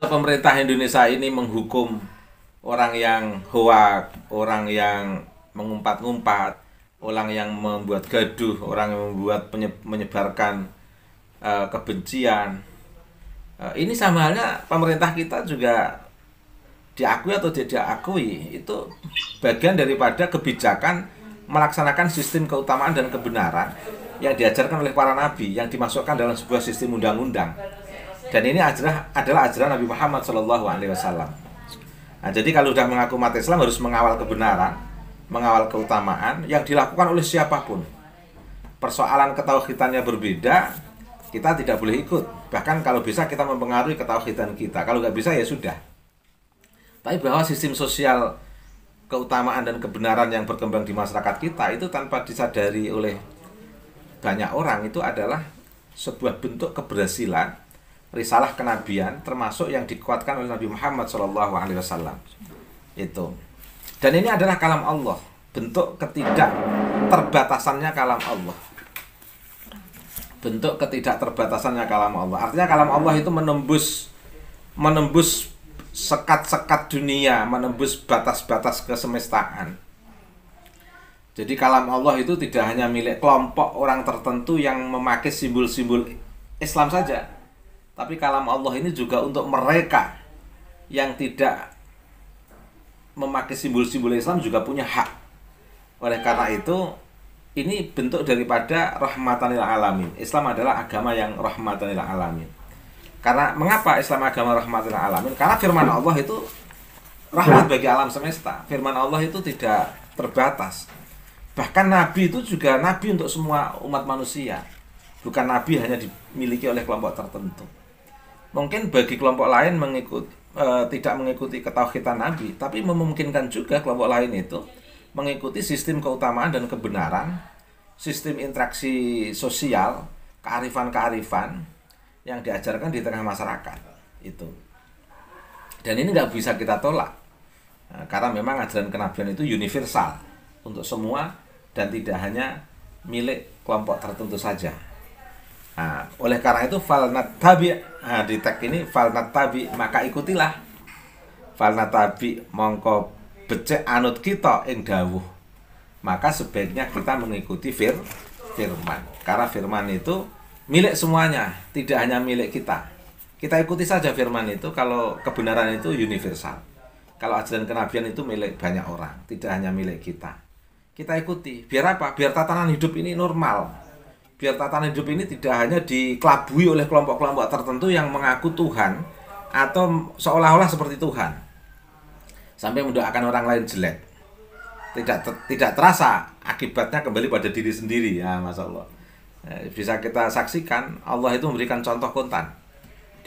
pemerintah Indonesia ini menghukum orang yang hoak, orang yang mengumpat-ngumpat, orang yang membuat gaduh, orang yang membuat menyebarkan kebencian. Ini sama halnya pemerintah kita juga diakui atau tidak diakui, itu bagian daripada kebijakan melaksanakan sistem keutamaan dan kebenaran yang diajarkan oleh para nabi, yang dimasukkan dalam sebuah sistem undang-undang. Dan ini adalah ajaran Nabi Muhammad SAW. Nah, jadi kalau sudah mengaku umat Islam harus mengawal kebenaran, mengawal keutamaan yang dilakukan oleh siapapun. Persoalan ketauhidannya berbeda, kita tidak boleh ikut. Bahkan kalau bisa kita mempengaruhi ketauhidan kita. Kalau nggak bisa ya sudah. Tapi bahwa sistem sosial keutamaan dan kebenaran yang berkembang di masyarakat kita itu tanpa disadari oleh banyak orang itu adalah sebuah bentuk keberhasilan risalah kenabian, termasuk yang dikuatkan oleh Nabi Muhammad SAW. Itu. Dan ini adalah kalam Allah, bentuk ketidakterbatasannya kalam Allah. Bentuk ketidakterbatasannya kalam Allah. Artinya kalam Allah itu menembus sekat-sekat dunia, menembus batas-batas kesemestaan. Jadi kalam Allah itu tidak hanya milik kelompok orang tertentu yang memakai simbol-simbol Islam saja, tapi kalam Allah ini juga untuk mereka yang tidak memakai simbol-simbol Islam juga punya hak. Oleh karena itu, ini bentuk daripada rahmatan lil alamin. Islam adalah agama yang rahmatan lil alamin. Karena mengapa Islam agama rahmatan lil alamin? Karena firman Allah itu rahmat bagi alam semesta. Firman Allah itu tidak terbatas. Bahkan Nabi itu juga Nabi untuk semua umat manusia. Bukan Nabi hanya dimiliki oleh kelompok tertentu. Mungkin bagi kelompok lain tidak mengikuti ketauhidan Nabi, tapi memungkinkan juga kelompok lain itu mengikuti sistem keutamaan dan kebenaran, sistem interaksi sosial, kearifan-kearifan yang diajarkan di tengah masyarakat itu. Dan ini nggak bisa kita tolak, karena memang ajaran kenabian itu universal untuk semua dan tidak hanya milik kelompok tertentu saja. Nah, oleh karena itu falnatabi, di teks ini falnatabi, maka ikutilah. Falnatabi mongko becek anut kita ing dawuh. Maka sebaiknya kita mengikuti firman. Karena firman itu milik semuanya, tidak hanya milik kita. Kita ikuti saja firman itu kalau kebenaran itu universal. Kalau ajaran kenabian itu milik banyak orang, tidak hanya milik kita. Kita ikuti. Biar apa? Biar tatanan hidup ini normal. Biar tatanan hidup ini tidak hanya dikelabui oleh kelompok-kelompok tertentu yang mengaku Tuhan atau seolah-olah seperti Tuhan sampai mendoakan orang lain jelek. Tidak terasa akibatnya kembali pada diri sendiri. Ya, Masya Allah. Bisa kita saksikan Allah itu memberikan contoh kontan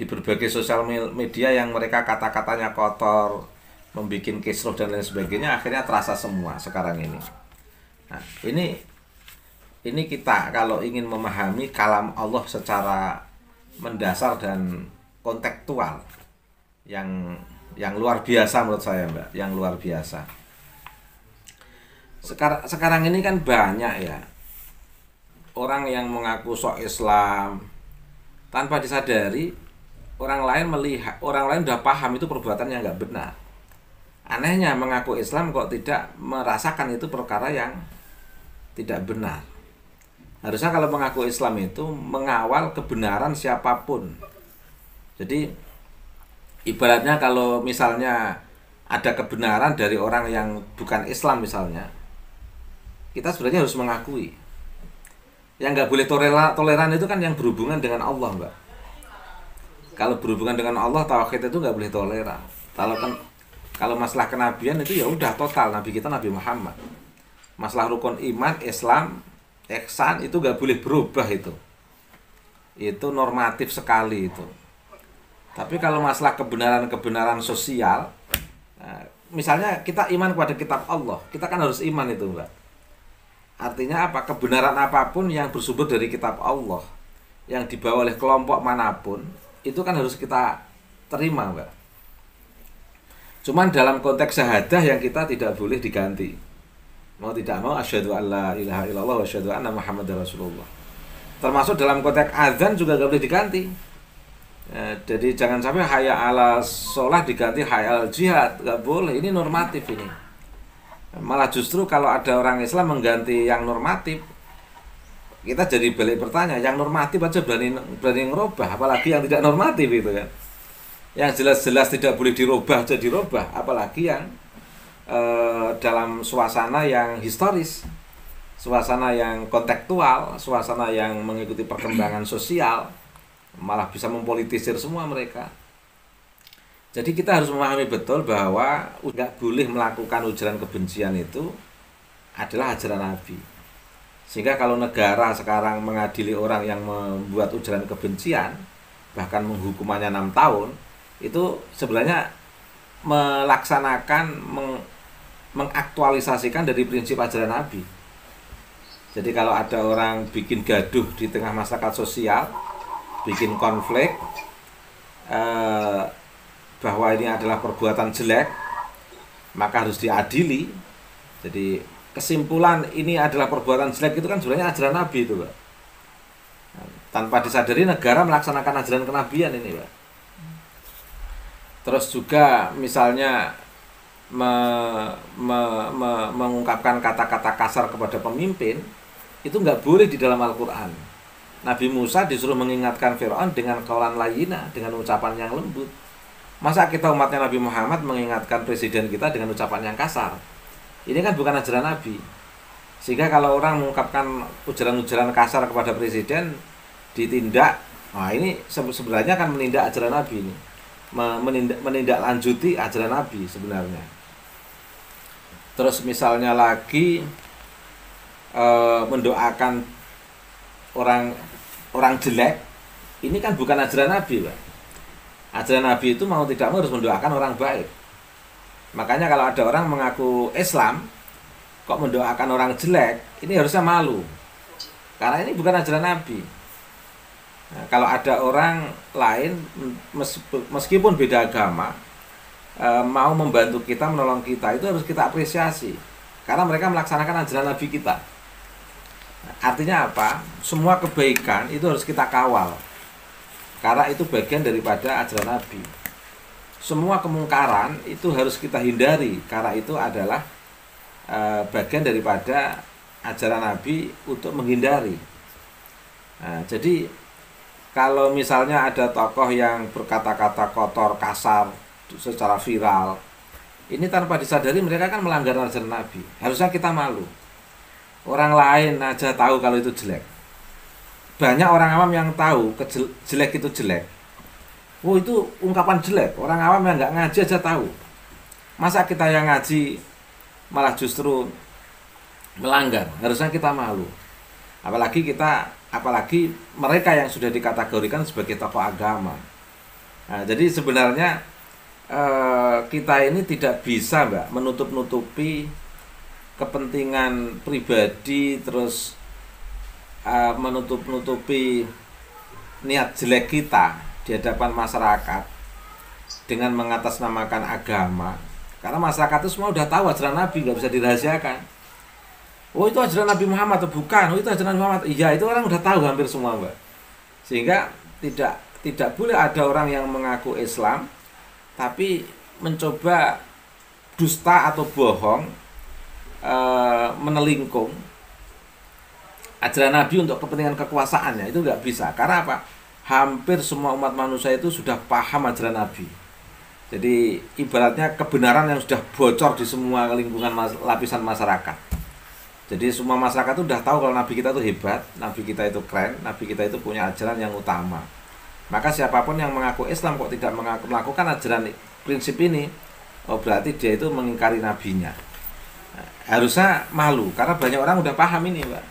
di berbagai sosial media yang mereka kata-katanya kotor, membuat kisruh dan lain sebagainya, akhirnya terasa semua sekarang ini. Nah, ini kita kalau ingin memahami kalam Allah secara mendasar dan kontekstual yang luar biasa menurut saya, Mbak, yang luar biasa. Sekarang ini kan banyak ya orang yang mengaku sok Islam tanpa disadari orang lain udah paham itu perbuatannya nggak benar. Anehnya mengaku Islam kok tidak merasakan itu perkara yang tidak benar. Harusnya kalau mengaku Islam itu mengawal kebenaran siapapun. Jadi ibaratnya kalau misalnya ada kebenaran dari orang yang bukan Islam misalnya, kita sebenarnya harus mengakui. Yang nggak boleh toleran itu kan yang berhubungan dengan Allah, Mbak. Kalau berhubungan dengan Allah, tauhid itu nggak boleh toleran. Kalau masalah kenabian itu ya udah total, Nabi kita Nabi Muhammad. Masalah rukun iman, Islam, ihsan itu gak boleh berubah itu normatif sekali itu. Tapi kalau masalah kebenaran sosial, misalnya kita iman kepada kitab Allah, kita kan harus iman itu, Mbak. Artinya apa? Kebenaran apapun yang bersumber dari kitab Allah, yang dibawa oleh kelompok manapun, itu kan harus kita terima, Mbak. Cuman dalam konteks syahadah yang kita tidak boleh diganti. Mau tidak mau asyhadu alla ilaha illallah wa asyhadu anna muhammadar rasulullah. Termasuk dalam konteks azan juga gak boleh diganti. Jadi jangan sampai hayya ala sholah diganti hayya ala jihad, nggak boleh. Ini normatif ini. Malah justru kalau ada orang Islam mengganti yang normatif, kita jadi balik bertanya, yang normatif aja berani ngerubah, apalagi yang tidak normatif itu kan. Yang jelas-jelas tidak boleh dirubah aja dirubah, apalagi yang dalam suasana yang historis, suasana yang kontekstual, suasana yang mengikuti perkembangan sosial, malah bisa mempolitisir semua mereka. Jadi kita harus memahami betul bahwa nggak boleh melakukan ujaran kebencian itu adalah ajaran Nabi. Sehingga kalau negara sekarang mengadili orang yang membuat ujaran kebencian, bahkan menghukumannya 6 tahun, itu sebenarnya melaksanakan, mengaktualisasikan dari prinsip ajaran Nabi. Jadi kalau ada orang bikin gaduh di tengah masyarakat sosial, bikin konflik, bahwa ini adalah perbuatan jelek, maka harus diadili. Jadi kesimpulan ini adalah perbuatan jelek itu kan sebenarnya ajaran Nabi itu, Pak. Tanpa disadari negara melaksanakan ajaran kenabian ini, Pak. Terus juga misalnya mengungkapkan kata-kata kasar kepada pemimpin, itu nggak boleh di dalam Al-Quran. Nabi Musa disuruh mengingatkan Fir'aun dengan qaulan layyina, dengan ucapan yang lembut. Masa kita umatnya Nabi Muhammad mengingatkan presiden kita dengan ucapan yang kasar? Ini kan bukan ajaran Nabi. Sehingga kalau orang mengungkapkan ujaran-ujaran kasar kepada presiden ditindak, nah ini sebenarnya kan menindak ajaran Nabi ini. Menindaklanjuti ajaran Nabi sebenarnya. Terus misalnya lagi mendoakan orang jelek, ini kan bukan ajaran Nabi, Pak. Ajaran Nabi itu mau tidak mau harus mendoakan orang baik. Makanya kalau ada orang mengaku Islam kok mendoakan orang jelek, ini harusnya malu. Karena ini bukan ajaran Nabi. Nah, kalau ada orang lain meskipun beda agama, mau membantu kita, menolong kita, itu harus kita apresiasi. Karena mereka melaksanakan ajaran Nabi kita. Artinya apa? Semua kebaikan itu harus kita kawal, karena itu bagian daripada ajaran Nabi. Semua kemungkaran itu harus kita hindari, karena itu adalah bagian daripada ajaran Nabi untuk menghindari. Nah, jadi kalau misalnya ada tokoh yang berkata-kata kotor, kasar secara viral, ini tanpa disadari mereka kan melanggar ajaran Nabi. Harusnya kita malu. Orang lain aja tahu kalau itu jelek. Banyak orang awam yang tahu jelek itu jelek. Oh, itu ungkapan jelek. Orang awam yang nggak ngaji aja tahu. Masa kita yang ngaji malah justru melanggar? Harusnya kita malu. Apalagi mereka yang sudah dikategorikan sebagai tokoh agama. Nah, jadi sebenarnya kita ini tidak bisa, Mbak, menutup-nutupi kepentingan pribadi, terus menutup-nutupi niat jelek kita di hadapan masyarakat dengan mengatasnamakan agama. Karena masyarakat itu semua udah tahu ajaran Nabi, nggak bisa dirahasiakan. Oh, itu ajaran Nabi Muhammad atau bukan? Oh, itu ajaran Nabi Muhammad. Iya, itu orang udah tahu hampir semua, Mbak. Sehingga tidak boleh ada orang yang mengaku Islam tapi mencoba dusta atau bohong, menelingkung ajaran Nabi untuk kepentingan kekuasaannya. Itu nggak bisa. Karena apa? Hampir semua umat manusia itu sudah paham ajaran Nabi. Jadi ibaratnya kebenaran yang sudah bocor di semua lingkungan lapisan masyarakat. Jadi semua masyarakat itu sudah tahu kalau Nabi kita itu hebat, Nabi kita itu keren, Nabi kita itu punya ajaran yang utama. Maka siapapun yang mengaku Islam kok tidak melakukan ajaran prinsip ini, oh berarti dia itu mengingkari nabinya. Harusnya malu, karena banyak orang udah paham ini, Mbak.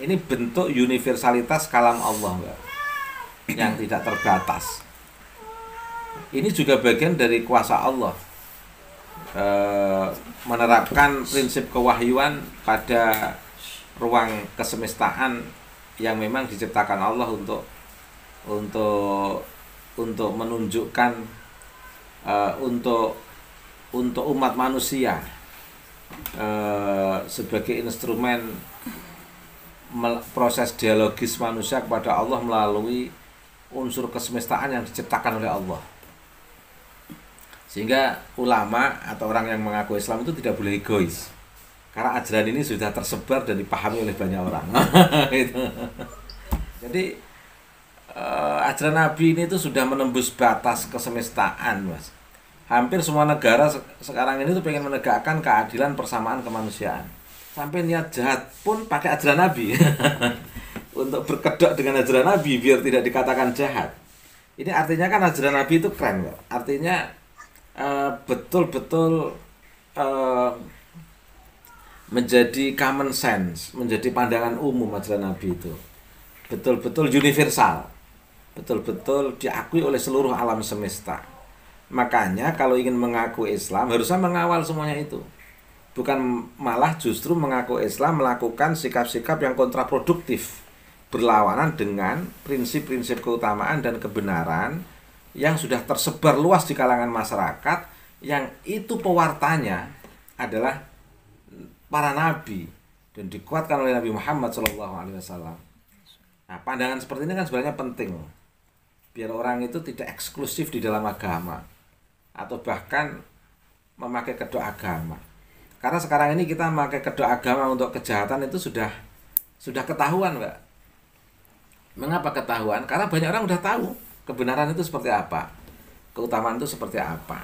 Ini bentuk universalitas kalam Allah, Mbak, yang tidak terbatas. Ini juga bagian dari kuasa Allah, menerapkan prinsip kewahyuan pada ruang kesemestaan yang memang diciptakan Allah untuk menunjukkan untuk umat manusia sebagai instrumen proses dialogis manusia kepada Allah melalui unsur kesemestaan yang diciptakan oleh Allah. Sehingga ulama atau orang yang mengaku Islam itu tidak boleh egois. Karena ajaran ini sudah tersebar dan dipahami oleh banyak orang. Gitu. Jadi ajaran Nabi ini itu sudah menembus batas kesemestaan, Mas. Hampir semua negara sekarang ini tuh pengen menegakkan keadilan, persamaan, kemanusiaan. Sampai niat jahat pun pakai ajaran Nabi. Untuk berkedok dengan ajaran Nabi biar tidak dikatakan jahat. Ini artinya kan ajaran Nabi itu keren, Pak. Artinya betul-betul menjadi common sense, menjadi pandangan umum ajaran Nabi itu. Betul-betul universal. Betul-betul diakui oleh seluruh alam semesta. Makanya kalau ingin mengaku Islam harusnya mengawal semuanya itu. Bukan malah justru mengaku Islam melakukan sikap-sikap yang kontraproduktif, berlawanan dengan prinsip-prinsip keutamaan dan kebenaran yang sudah tersebar luas di kalangan masyarakat, yang itu pewartanya adalah para nabi dan dikuatkan oleh Nabi Muhammad SAW. Nah, pandangan seperti ini kan sebenarnya penting biar orang itu tidak eksklusif di dalam agama atau bahkan memakai kedok agama. Karena sekarang ini kita memakai kedok agama untuk kejahatan itu sudah ketahuan, Mbak. Mengapa ketahuan? Karena banyak orang udah tahu kebenaran itu seperti apa, keutamaan itu seperti apa.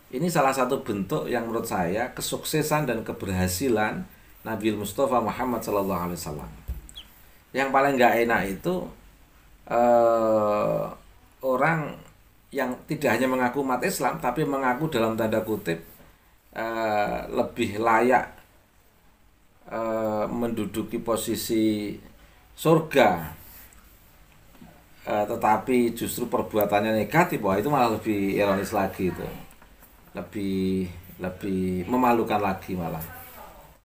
Ini salah satu bentuk yang menurut saya kesuksesan dan keberhasilan Nabi Mustafa Muhammad SAW. Yang paling nggak enak itu orang yang tidak hanya mengaku umat Islam, tapi mengaku dalam tanda kutip lebih layak menduduki posisi surga, tetapi justru perbuatannya negatif. Wah, itu malah lebih ironis lagi, itu lebih memalukan lagi malah.